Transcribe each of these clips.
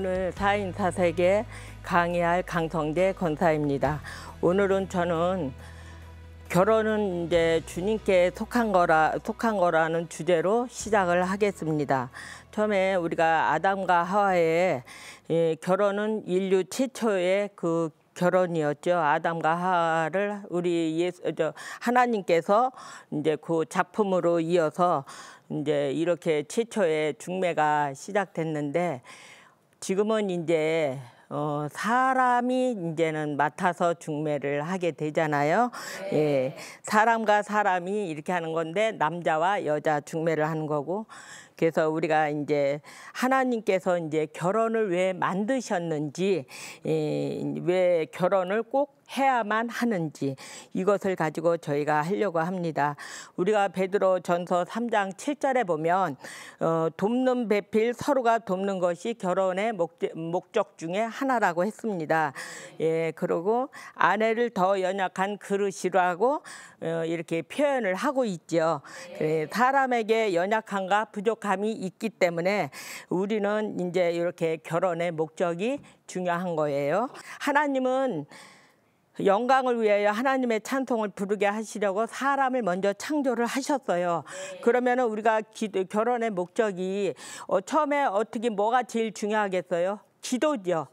오늘 4인 4색에 강의할 강성재 권사입니다. 오늘은 저는 결혼은 이제 주님께 속한 거라는 주제로 시작을 하겠습니다. 처음에 우리가 아담과 하와의 결혼은 인류 최초의 그 결혼이었죠. 아담과 하와를 우리 하나님께서 이제 그 작품으로 이어서 이제 이렇게 최초의 중매가 시작됐는데, 지금은 이제 사람이 이제는 맡아서 중매를 하게 되잖아요. 네. 예, 사람과 사람이 이렇게 하는 건데 남자와 여자 중매를 하는 거고, 그래서 우리가 이제 하나님께서 이제 결혼을 왜 만드셨는지, 왜 결혼을 꼭 해야만 하는지, 이것을 가지고 저희가 하려고 합니다. 우리가 베드로전서 3장 7절에 보면 돕는 배필, 서로가 돕는 것이 결혼의 목적 중에 하나라고 했습니다. 예, 그리고 아내를 더 연약한 그릇이라고 이렇게 표현을 하고 있죠. 사람에게 연약함과 부족함이 있기 때문에 우리는 이제 이렇게 결혼의 목적이 중요한 거예요. 하나님은 영광을 위하여 하나님의 찬송을 부르게 하시려고 사람을 먼저 창조를 하셨어요. 그러면은 우리가 결혼의 목적이 처음에 어떻게 뭐가 제일 중요하겠어요? 기도죠.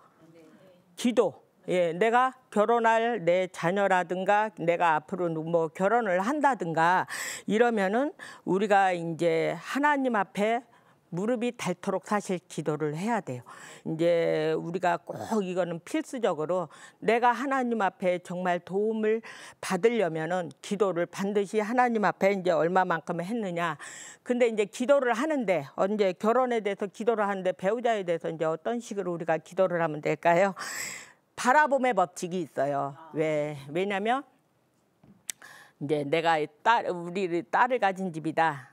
기도. 예, 내가 결혼할 내 자녀라든가 내가 앞으로 뭐 결혼을 한다든가 이러면은 우리가 이제 하나님 앞에 무릎이 닳도록 사실 기도를 해야 돼요. 이제 우리가 꼭 이거는 필수적으로 내가 하나님 앞에 정말 도움을 받으려면은 기도를 반드시 하나님 앞에 이제 얼마만큼 했느냐. 근데 이제 기도를 하는데 언제 결혼에 대해서 기도를 하는데 배우자에 대해서 이제 어떤 식으로 우리가 기도를 하면 될까요? 바라봄의 법칙이 있어요. 왜냐면 이제 내가 우리 딸을 가진 집이다.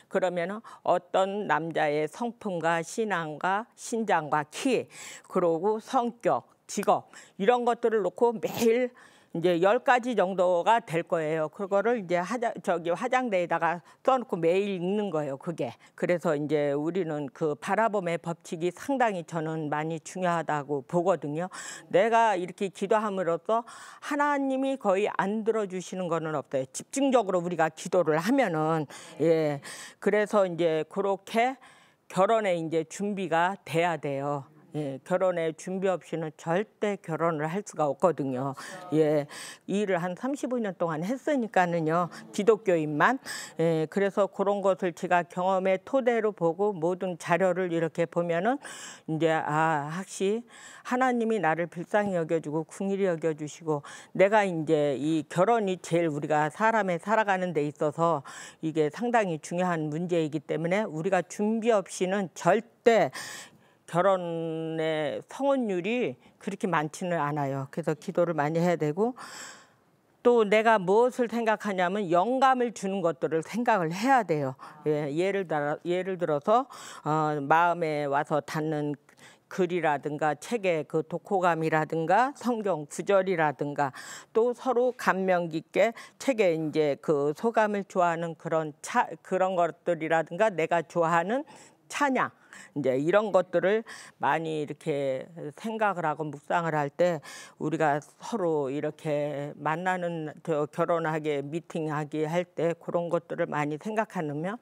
그러면 어떤 남자의 성품과 신앙과 신장과 키, 그리고 성격, 직업 이런 것들을 놓고 매일 이제 10가지 정도가 될 거예요. 그거를 이제 화장대에다가 써놓고 매일 읽는 거예요. 그게. 그래서 이제 우리는 그 바라봄의 법칙이 상당히 저는 많이 중요하다고 보거든요. 내가 이렇게 기도함으로써 하나님이 거의 안 들어주시는 거는 없어요. 집중적으로 우리가 기도를 하면은. 예. 그래서 이제 그렇게 결혼에 이제 준비가 돼야 돼요. 예, 결혼에 준비 없이는 절대 결혼을 할 수가 없거든요. 예, 일을 한 35년 동안 했으니까는요, 기독교인만. 예, 그래서 그런 것을 제가 경험의 토대로 보고 모든 자료를 이렇게 보면은 이제 확실히 하나님이 나를 불쌍히 여겨주고 긍휼히 여겨주시고, 내가 이제 이 결혼이 제일 우리가 사람의 살아가는 데 있어서 이게 상당히 중요한 문제이기 때문에 우리가 준비 없이는 절대 결혼의 성혼율이 그렇게 많지는 않아요. 그래서 기도를 많이 해야 되고, 또 내가 무엇을 생각하냐면 영감을 주는 것들을 생각을 해야 돼요. 예, 예를 들어서 마음에 와서 닿는 글이라든가 책의 그 독호감이라든가 성경 구절이라든가 또 서로 감명 깊게 책에 이제 그 소감을 좋아하는 그런 것들이라든가 내가 좋아하는 찬양, 이제 이런 것들을 많이 이렇게 생각을 하고 묵상을 할 때 우리가 서로 이렇게 만나는 결혼하게 미팅하기 할 때 그런 것들을 많이 생각하면,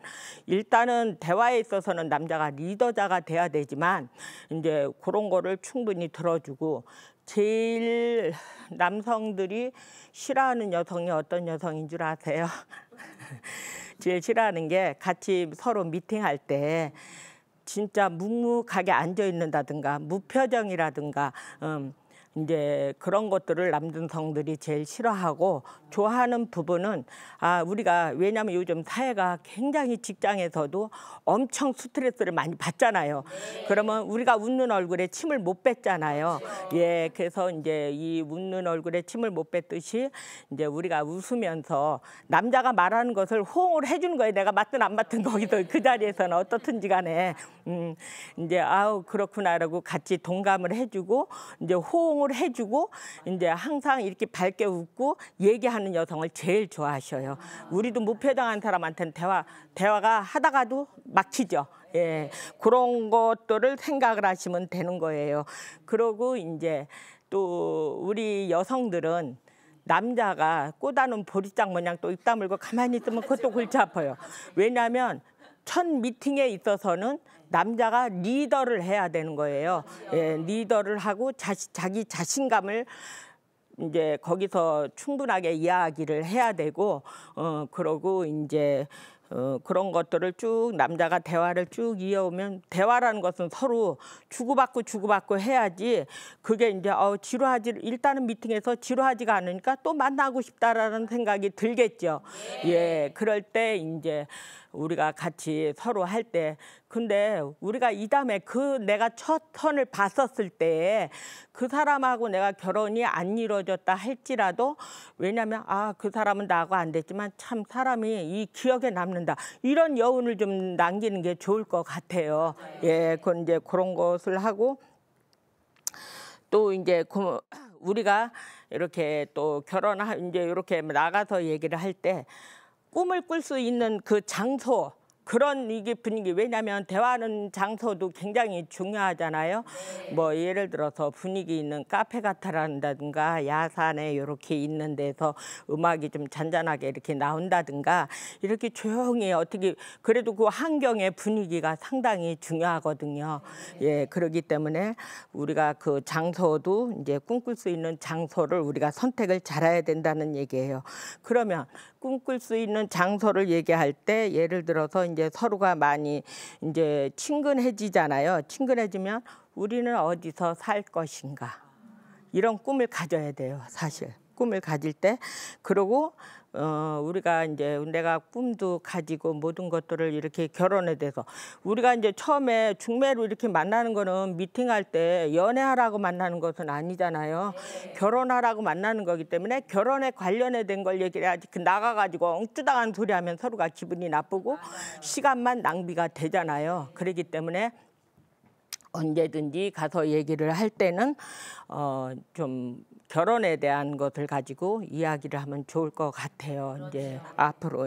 일단은 대화에 있어서는 남자가 리더자가 돼야 되지만 이제 그런 거를 충분히 들어주고, 제일 남성들이 싫어하는 여성이 어떤 여성인 줄 아세요? 제일 싫어하는 게 같이 서로 미팅할 때 진짜 묵묵하게 앉아 있는다든가 무표정이라든가 이제 그런 것들을 남성들이 제일 싫어하고, 좋아하는 부분은 우리가 왜냐하면 요즘 사회가 굉장히 직장에서도 엄청 스트레스를 많이 받잖아요. 그러면 우리가 웃는 얼굴에 침을 못 뱉잖아요. 예, 그래서 이제 이 웃는 얼굴에 침을 못 뱉듯이 이제 우리가 웃으면서 남자가 말하는 것을 호응을 해주는 거예요. 내가 맞든 안 맞든 거기서 그 자리에서는 어떻든지 간에 이제 그렇구나라고 같이 동감을 해주고 이제 호응을 해주고 이제 항상 이렇게 밝게 웃고 얘기하는 여성을 제일 좋아하셔요. 우리도 무표정한 사람한테는 대화가 하다가도 막히죠. 예, 그런 것들을 생각을 하시면 되는 거예요. 그리고 이제 또 우리 여성들은 남자가 꼬다는 보리짝 모양 또 입 다물고 가만히 있으면 그것도 골치 아파요. 왜냐하면 첫 미팅에 있어서는 남자가 리더를 해야 되는 거예요. 예, 리더를 하고 자기 자신감을 이제 거기서 충분하게 이야기를 해야 되고, 그러고 이제 그런 것들을 쭉 남자가 대화를 쭉 이어오면, 대화라는 것은 서로 주고받고 해야지. 그게 이제 지루하지, 일단은 미팅에서 지루하지가 않으니까 또 만나고 싶다라는 생각이 들겠죠. 예, 그럴 때 이제 우리가 같이 서로 할 때, 근데 우리가 이 다음에 내가 첫 선을 봤었을 때 그 사람하고 내가 결혼이 안 이루어졌다 할지라도, 왜냐면 그 사람은 나하고 안 됐지만 참 사람이 이 기억에 남는다, 이런 여운을 좀 남기는 게 좋을 것 같아요. 예, 그건 이제 그런 것을 하고, 또 이제 우리가 이렇게 또 이제 이렇게 나가서 얘기를 할 때 꿈을 꿀 수 있는 그 장소, 그런 이게 분위기, 왜냐하면 대화하는 장소도 굉장히 중요하잖아요. 뭐 예를 들어서 분위기 있는 카페 같다든가 야산에 이렇게 있는 데서 음악이 좀 잔잔하게 이렇게 나온다든가, 이렇게 조용히 어떻게, 그래도 그 환경의 분위기가 상당히 중요하거든요. 예, 그렇기 때문에 우리가 그 장소도 이제 꿈꿀 수 있는 장소를 우리가 선택을 잘해야 된다는 얘기예요. 그러면 꿈꿀 수 있는 장소를 얘기할 때, 예를 들어서 이제 서로가 많이 이제 친근해지잖아요. 친근해지면 우리는 어디서 살 것인가, 이런 꿈을 가져야 돼요. 사실 꿈을 가질 때. 그리고 우리가 이제 내가 꿈도 가지고 모든 것들을 이렇게 결혼에 대해서, 우리가 이제 처음에 중매로 이렇게 만나는 거는 미팅할 때 연애하라고 만나는 것은 아니잖아요. 결혼하라고 만나는 거기 때문에 결혼에 관련해 된 걸 얘기를 해야지, 나가가지고 엉뚱한 소리 하면 서로가 기분이 나쁘고 시간만 낭비가 되잖아요. 그렇기 때문에 언제든지 가서 얘기를 할 때는 좀 결혼에 대한 것을 가지고 이야기를 하면 좋을 것 같아요. 그렇죠. 이제 앞으로.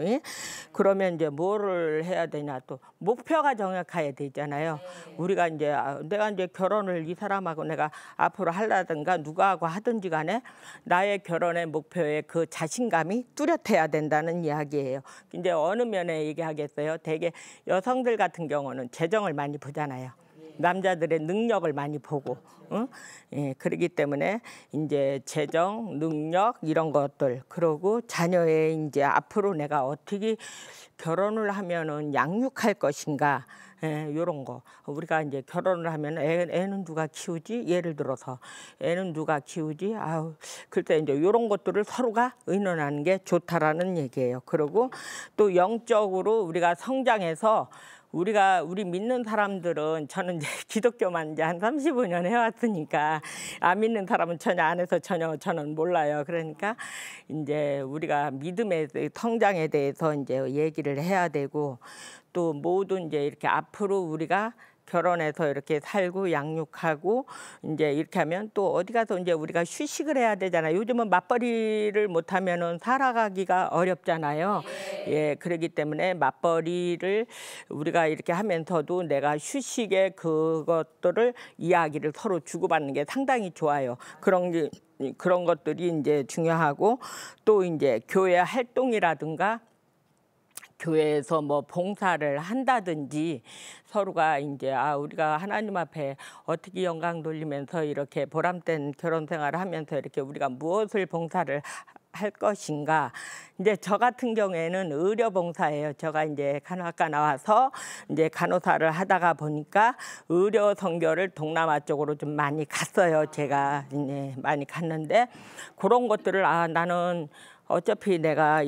그러면 이제 뭐를 해야 되냐, 또 목표가 정확해야 되잖아요. 우리가 이제 내가 이제 결혼을 이 사람하고 내가 앞으로 하려든가 누구하고 하든지 간에 나의 결혼의 목표에 그 자신감이 뚜렷해야 된다는 이야기예요. 이제 어느 면에 얘기하겠어요. 대개 여성들 같은 경우는 재정을 많이 보잖아요. 남자들의 능력을 많이 보고, 예, 그렇기 때문에 이제 재정, 능력 이런 것들, 그리고 자녀의 이제 앞으로 내가 어떻게 결혼을 하면은 양육할 것인가, 예, 이런 거. 우리가 이제 결혼을 하면 애는 누가 키우지? 예를 들어서 애는 누가 키우지? 글쎄 이제 이런 것들을 서로가 의논하는 게 좋다라는 얘기예요. 그리고 또 영적으로 우리가 성장해서, 우리 믿는 사람들은, 저는 이제 기독교만 이제 한 35년 해왔으니까 안 믿는 사람은 전혀 안 해서 전혀 저는 몰라요. 그러니까 이제 우리가 믿음의 성장에 대해서 이제 얘기를 해야 되고, 또 모든 이제 이렇게 앞으로 우리가 결혼해서 이렇게 살고 양육하고 이제 이렇게 하면 또 어디 가서 이제 우리가 휴식을 해야 되잖아요. 요즘은 맞벌이를 못하면은 살아가기가 어렵잖아요. 예, 그렇기 때문에 맞벌이를 우리가 이렇게 하면서도 내가 휴식의 그것들을 이야기를 서로 주고받는 게 상당히 좋아요. 그런 것들이 이제 중요하고, 또 이제 교회 활동이라든가 교회에서 뭐 봉사를 한다든지, 서로가 이제 우리가 하나님 앞에 어떻게 영광 돌리면서 이렇게 보람된 결혼 생활을 하면서 이렇게 우리가 무엇을 봉사를 할 것인가. 이제 저 같은 경우에는 의료 봉사예요. 제가 이제 간호학과 나와서 이제 간호사를 하다가 보니까 의료 선교를 동남아 쪽으로 좀 많이 갔어요. 제가 이제 많이 갔는데, 그런 것들을 나는 어차피 내가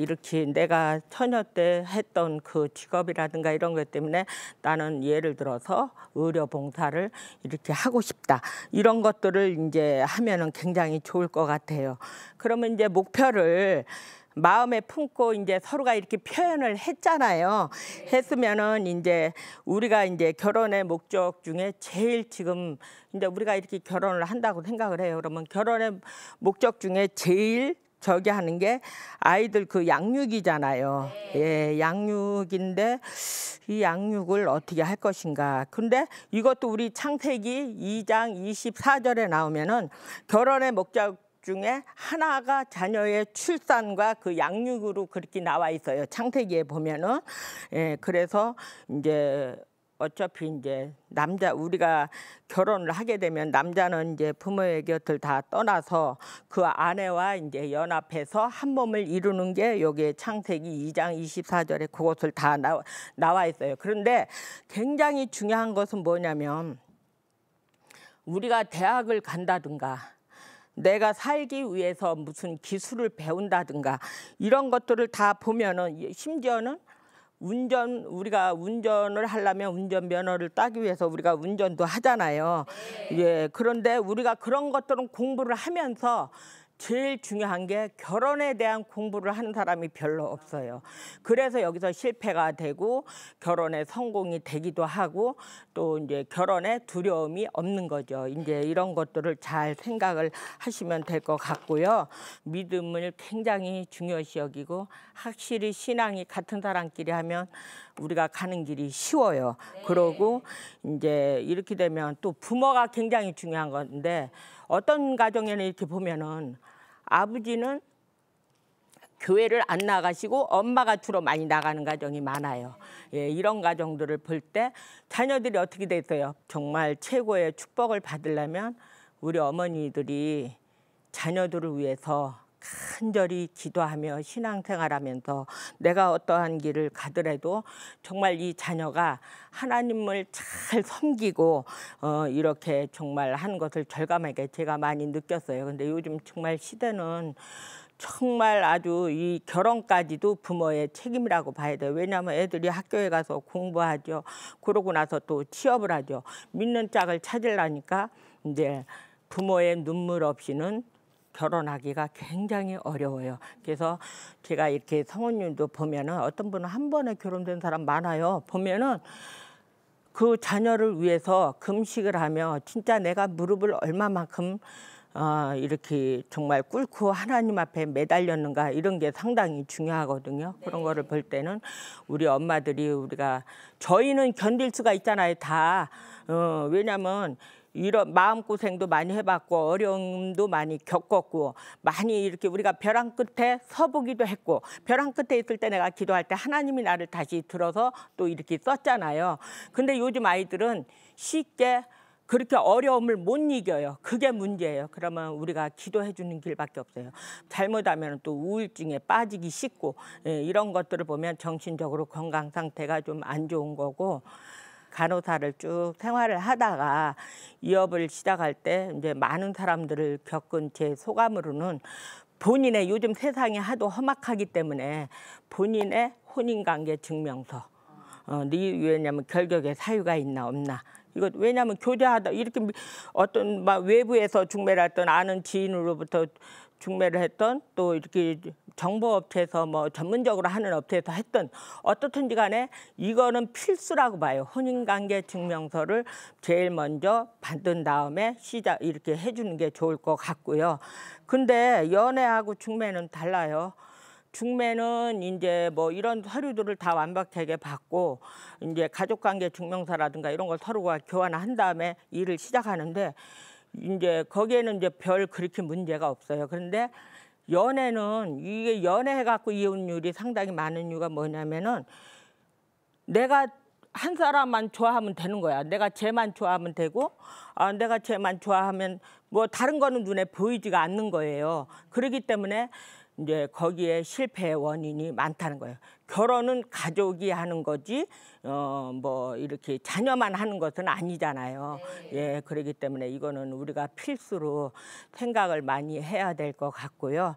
처녀 때 했던 그 직업이라든가 이런 것 때문에 나는 예를 들어서 의료 봉사를 이렇게 하고 싶다, 이런 것들을 이제 하면은 굉장히 좋을 것 같아요. 그러면 이제 목표를 마음에 품고 이제 서로가 이렇게 표현을 했잖아요. 했으면은 이제 우리가 이제 결혼의 목적 중에 제일, 지금 이제 우리가 이렇게 결혼을 한다고 생각을 해요. 그러면 결혼의 목적 중에 제일 저기 하는 게 아이들 그 양육이잖아요. 예, 양육인데 이 양육을 어떻게 할 것인가. 근데 이것도 우리 창세기 2장 24절에 나오면은 결혼의 목적 중에 하나가 자녀의 출산과 그 양육으로 그렇게 나와 있어요. 창세기에 보면은. 예, 그래서 이제 어차피 이제 우리가 결혼을 하게 되면 남자는 이제 부모의 곁을 다 떠나서 그 아내와 이제 연합해서 한 몸을 이루는 게 여기 창세기 2장 24절에 그것을 다 나와 있어요. 그런데 굉장히 중요한 것은 뭐냐면 우리가 대학을 간다든가 내가 살기 위해서 무슨 기술을 배운다든가 이런 것들을 다 보면은 심지어는 우리가 운전을 하려면 운전면허를 따기 위해서 우리가 운전도 하잖아요. 예, 그런데 우리가 그런 것들은 공부를 하면서 제일 중요한 게 결혼에 대한 공부를 하는 사람이 별로 없어요. 그래서 여기서 실패가 되고 결혼에 성공이 되기도 하고 또 이제 결혼에 두려움이 없는 거죠. 이제 이런 것들을 잘 생각을 하시면 될 것 같고요. 믿음을 굉장히 중요시 여기고 확실히 신앙이 같은 사람끼리 하면 우리가 가는 길이 쉬워요. 그러고 이제 이렇게 되면 또 부모가 굉장히 중요한 건데 어떤 가정에는 이렇게 보면은 아버지는 교회를 안 나가시고 엄마가 주로 많이 나가는 가정이 많아요. 예, 이런 가정들을 볼 때 자녀들이 어떻게 됐어요? 정말 최고의 축복을 받으려면 우리 어머니들이 자녀들을 위해서 간절히 기도하며 신앙생활하면서 내가 어떠한 길을 가더라도 정말 이 자녀가 하나님을 잘 섬기고 이렇게 정말 한 것을 절감하게 제가 많이 느꼈어요. 근데 요즘 정말 시대는 정말 아주 이 결혼까지도 부모의 책임이라고 봐야 돼요. 왜냐하면 애들이 학교에 가서 공부하죠. 그러고 나서 또 취업을 하죠. 믿는 짝을 찾으려니까 이제 부모의 눈물 없이는 결혼하기가 굉장히 어려워요. 그래서 제가 이렇게 성우님도 보면은 어떤 분은 한 번에 결혼된 사람 많아요. 보면은 그 자녀를 위해서 금식을 하며 진짜 내가 무릎을 얼마만큼 이렇게 정말 꿇고 하나님 앞에 매달렸는가 이런 게 상당히 중요하거든요. 그런 거를 볼 때는 우리 엄마들이 저희는 견딜 수가 있잖아요. 다. 왜냐면 이런 마음고생도 많이 해봤고 어려움도 많이 겪었고 많이 이렇게 우리가 벼랑 끝에 서보기도 했고 벼랑 끝에 있을 때 내가 기도할 때 하나님이 나를 다시 들어서 또 이렇게 썼잖아요. 근데 요즘 아이들은 쉽게 그렇게 어려움을 못 이겨요. 그게 문제예요. 그러면 우리가 기도해 주는 길밖에 없어요. 잘못하면 또 우울증에 빠지기 쉽고 이런 것들을 보면 정신적으로 건강 상태가 좀 안 좋은 거고 간호사를 쭉 생활을 하다가 이업을 시작할 때 이제 많은 사람들을 겪은 제 소감으로는 본인의 요즘 세상이 하도 험악하기 때문에 본인의 혼인관계 증명서 왜냐면 결격의 사유가 있나 없나 이거 왜냐면 교제하다 이렇게 어떤 막 외부에서 중매를 했던 아는 지인으로부터 중매를 했던 또 이렇게 정보업체에서 뭐 전문적으로 하는 업체에서 했던 어떻든지 간에 이거는 필수라고 봐요. 혼인관계 증명서를 제일 먼저 받은 다음에 이렇게 해주는 게 좋을 것 같고요. 근데 연애하고 중매는 달라요. 중매는 이제 뭐 이런 서류들을 다 완벽하게 받고 이제 가족관계 증명서라든가 이런 걸 서로가 교환한 다음에 일을 시작하는데 이제 거기에는 이제 별 그렇게 문제가 없어요. 그런데 연애는 이게 연애해갖고 이혼율이 상당히 많은 이유가 뭐냐면은 내가 한 사람만 좋아하면 되는 거야. 내가 쟤만 좋아하면 되고 내가 쟤만 좋아하면 뭐 다른 거는 눈에 보이지가 않는 거예요. 그렇기 때문에 이제 거기에 실패의 원인이 많다는 거예요. 결혼은 가족이 하는 거지 뭐 이렇게 자녀만 하는 것은 아니잖아요. 예, 그렇기 때문에 이거는 우리가 필수로 생각을 많이 해야 될 것 같고요.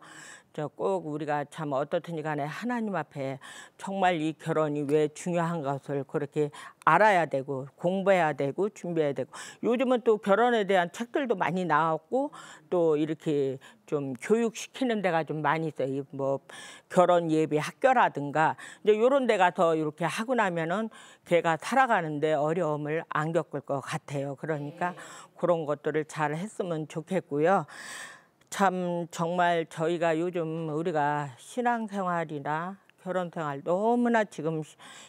꼭 우리가 참 어떻든지 간에 하나님 앞에 정말 이 결혼이 왜 중요한 것을 그렇게 알아야 되고 공부해야 되고 준비해야 되고 요즘은 또 결혼에 대한 책들도 많이 나왔고 또 이렇게 좀 교육시키는 데가 좀 많이 있어요. 뭐 결혼 예비 학교라든가 이제 이런 데 가서 이렇게 하고 나면은 걔가 살아가는데 어려움을 안 겪을 것 같아요. 그러니까 그런 것들을 잘 했으면 좋겠고요. 참 정말 저희가 요즘 우리가 신앙생활이나 결혼생활 너무나 지금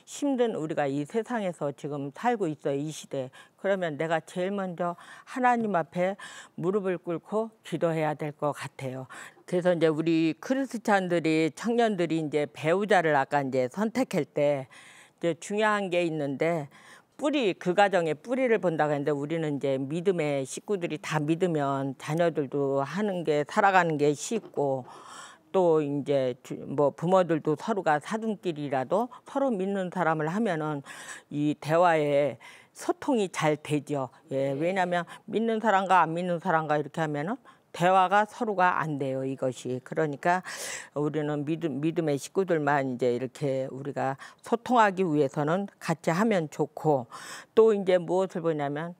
힘든 우리가 이 세상에서 지금 살고 있어요, 이 시대. 그러면 내가 제일 먼저 하나님 앞에 무릎을 꿇고 기도해야 될 것 같아요. 그래서 이제 우리 크리스찬들이 청년들이 이제 배우자를 아까 이제 선택할 때 이제 중요한 게 있는데 그 가정의 뿌리를 본다고 했는데 우리는 이제 믿음의 식구들이 다 믿으면 자녀들도 살아가는 게 쉽고 또 이제 뭐 부모들도 서로가 사돈끼리라도 서로 믿는 사람을 하면은 이 대화에 소통이 잘 되죠. 예, 왜냐하면 믿는 사람과 안 믿는 사람과 이렇게 하면은 대화가 서로가 안 돼요, 이것이. 그러니까 우리는 믿음의 식구들만 이제 이렇게 우리가 소통하기 위해서는 같이 하면 좋고 또 이제 무엇을 보냐면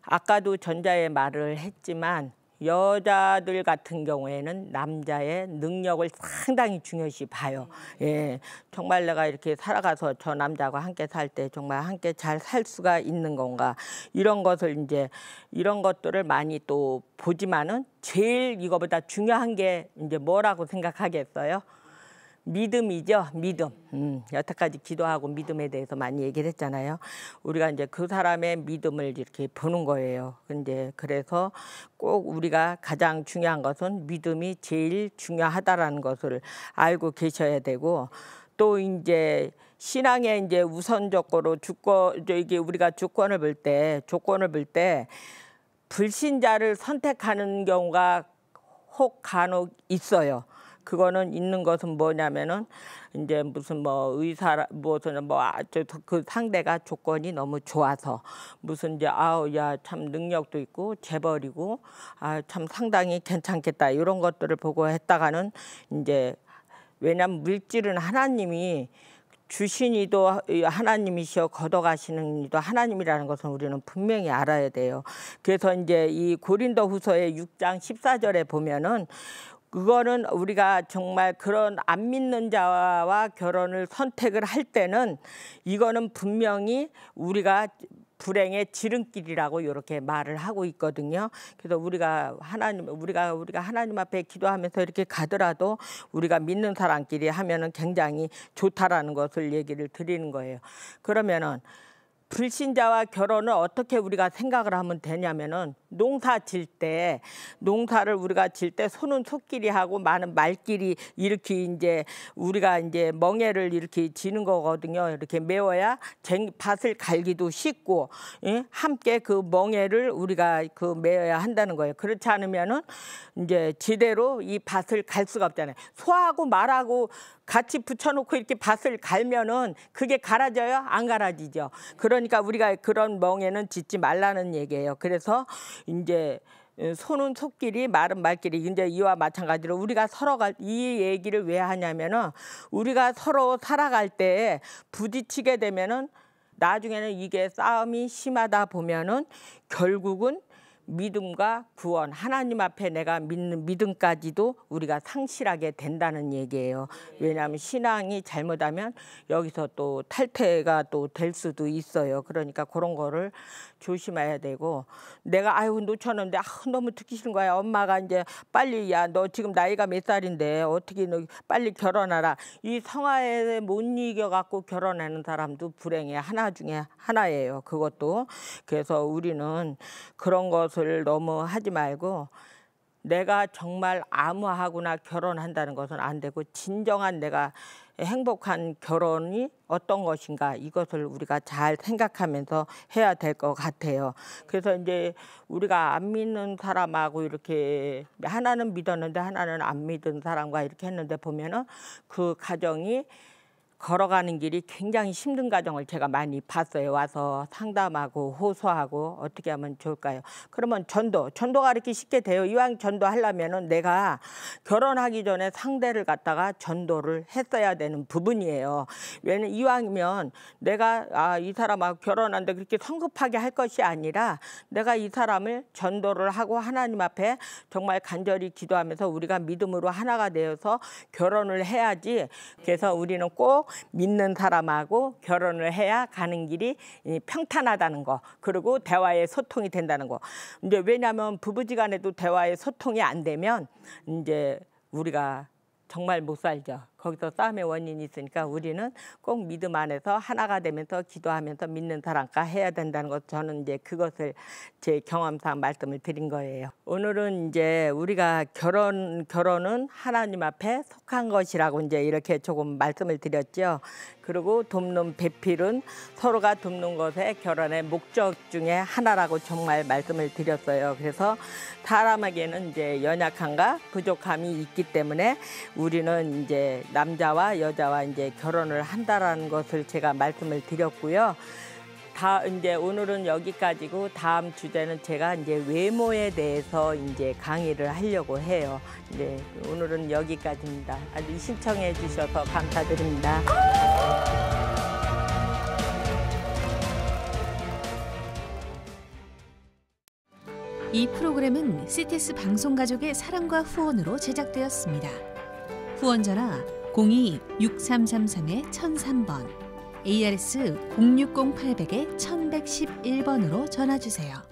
아까도 전자의 말을 했지만 여자들 같은 경우에는 남자의 능력을 상당히 중요시 봐요. 예, 정말 내가 이렇게 살아가서 저 남자와 함께 살 때 정말 함께 잘 살 수가 있는 건가 이런 것들을 많이 또 보지만은 제일 이거보다 중요한 게 이제 뭐라고 생각하겠어요? 믿음이죠, 믿음. 여태까지 기도하고 믿음에 대해서 많이 얘기를 했잖아요. 우리가 이제 그 사람의 믿음을 이렇게 보는 거예요. 근데 그래서 꼭 우리가 가장 중요한 것은 믿음이 제일 중요하다라는 것을 알고 계셔야 되고 또 이제 신앙의 이제 우선적으로 우리가 조건을 볼 때 불신자를 선택하는 경우가 혹 간혹 있어요. 그거는 있는 것은 뭐냐면은 이제 무슨 뭐 그 상대가 조건이 너무 좋아서 무슨 이제 야 참 능력도 있고 재벌이고 참 상당히 괜찮겠다 이런 것들을 보고 했다가는 이제 왜냐면 물질은 하나님이 주신 이도 하나님이시여 걷어가시는 이도 하나님이라는 것은 우리는 분명히 알아야 돼요. 그래서 이제 이 고린도후서의 6장 14절에 보면은 그거는 우리가 정말 그런 안 믿는 자와 결혼을 선택을 할 때는 이거는 분명히 우리가 불행의 지름길이라고 이렇게 말을 하고 있거든요. 그래서 우리가 하나님 앞에 기도하면서 이렇게 가더라도 우리가 믿는 사람끼리 하면은 굉장히 좋다라는 것을 얘기를 드리는 거예요. 그러면은 불신자와 결혼을 어떻게 우리가 생각을 하면 되냐면은 농사를 우리가 질 때 소는 소끼리 하고 많은 말끼리 이렇게 이제 우리가 이제 멍에를 이렇게 지는 거거든요. 이렇게 메워야 밭을 갈기도 쉽고 함께 그 멍에를 우리가 그 메어야 한다는 거예요. 그렇지 않으면은 이제 제대로 이 밭을 갈 수가 없잖아요. 소하고 말하고 같이 붙여놓고 이렇게 밭을 갈면은 그게 갈아져요? 안 갈아지죠. 그러니까 우리가 그런 멍에는 짓지 말라는 얘기예요. 그래서 이제 소는 소끼리 말은 말끼리 이제 이와 마찬가지로 우리가 이 얘기를 왜 하냐면은 우리가 서로 살아갈 때 부딪히게 되면은 나중에는 이게 싸움이 심하다 보면은 결국은 믿음과 구원, 하나님 앞에 내가 믿는 믿음까지도 우리가 상실하게 된다는 얘기예요. 왜냐하면 신앙이 잘못하면 여기서 또 탈퇴가 또 될 수도 있어요. 그러니까 그런 거를 조심해야 되고 내가 놓쳤는데 너무 듣기 싫은 거야. 엄마가 이제 빨리 너 지금 나이가 몇 살인데 어떻게 너 빨리 결혼하라. 이 성화에 못 이겨갖고 결혼하는 사람도 불행의 하나 중에 하나예요. 그것도. 그래서 우리는 그런 것을 너무 하지 말고 내가 정말 아무하고나 결혼한다는 것은 안 되고 진정한 내가 행복한 결혼이 어떤 것인가 이것을 우리가 잘 생각하면서 해야 될 것 같아요. 그래서 이제 우리가 안 믿는 사람하고 이렇게 하나는 믿었는데 하나는 안 믿은 사람과 이렇게 했는데 보면은 그 가정이 걸어가는 길이 굉장히 힘든 가정을 제가 많이 봤어요. 와서 상담하고 호소하고 어떻게 하면 좋을까요? 그러면 전도가 이렇게 쉽게 돼요. 이왕 전도하려면은 내가 결혼하기 전에 상대를 갖다가 전도를 했어야 되는 부분이에요. 왜냐면 이왕이면 내가 이 사람하고 결혼하는데 그렇게 성급하게 할 것이 아니라 내가 이 사람을 전도를 하고 하나님 앞에 정말 간절히 기도하면서 우리가 믿음으로 하나가 되어서 결혼을 해야지. 그래서 우리는 꼭 믿는 사람하고 결혼을 해야 가는 길이 평탄하다는 거, 그리고 대화의 소통이 된다는 거. 이제 왜냐하면 부부지간에도 대화의 소통이 안 되면 이제 우리가 정말 못 살죠. 거기서 싸움의 원인이 있으니까 우리는 꼭 믿음 안에서 하나가 되면서 기도하면서 믿는 사람과 해야 된다는 것, 저는 이제 그것을 제 경험상 말씀을 드린 거예요. 오늘은 이제 우리가 결혼은 하나님 앞에 속한 것이라고 이제 이렇게 조금 말씀을 드렸죠. 그리고 돕는 배필은 서로가 돕는 것에 결혼의 목적 중에 하나라고 정말 말씀을 드렸어요. 그래서 사람에게는 이제 연약함과 부족함이 있기 때문에 우리는 이제 남자와 여자와 이제 결혼을 한다라는 것을 제가 말씀을 드렸고요. 이제 오늘은 여기까지고 다음 주제는 제가 이제 외모에 대해서 이제 강의를 하려고 해요. 네, 오늘은 여기까지입니다. 아주 신청해 주셔서 감사드립니다. 이 프로그램은 CTS 방송가족의 사랑과 후원으로 제작되었습니다. 후원 전화 02-6333-1003번, ARS 060-800-1111번으로 전화주세요.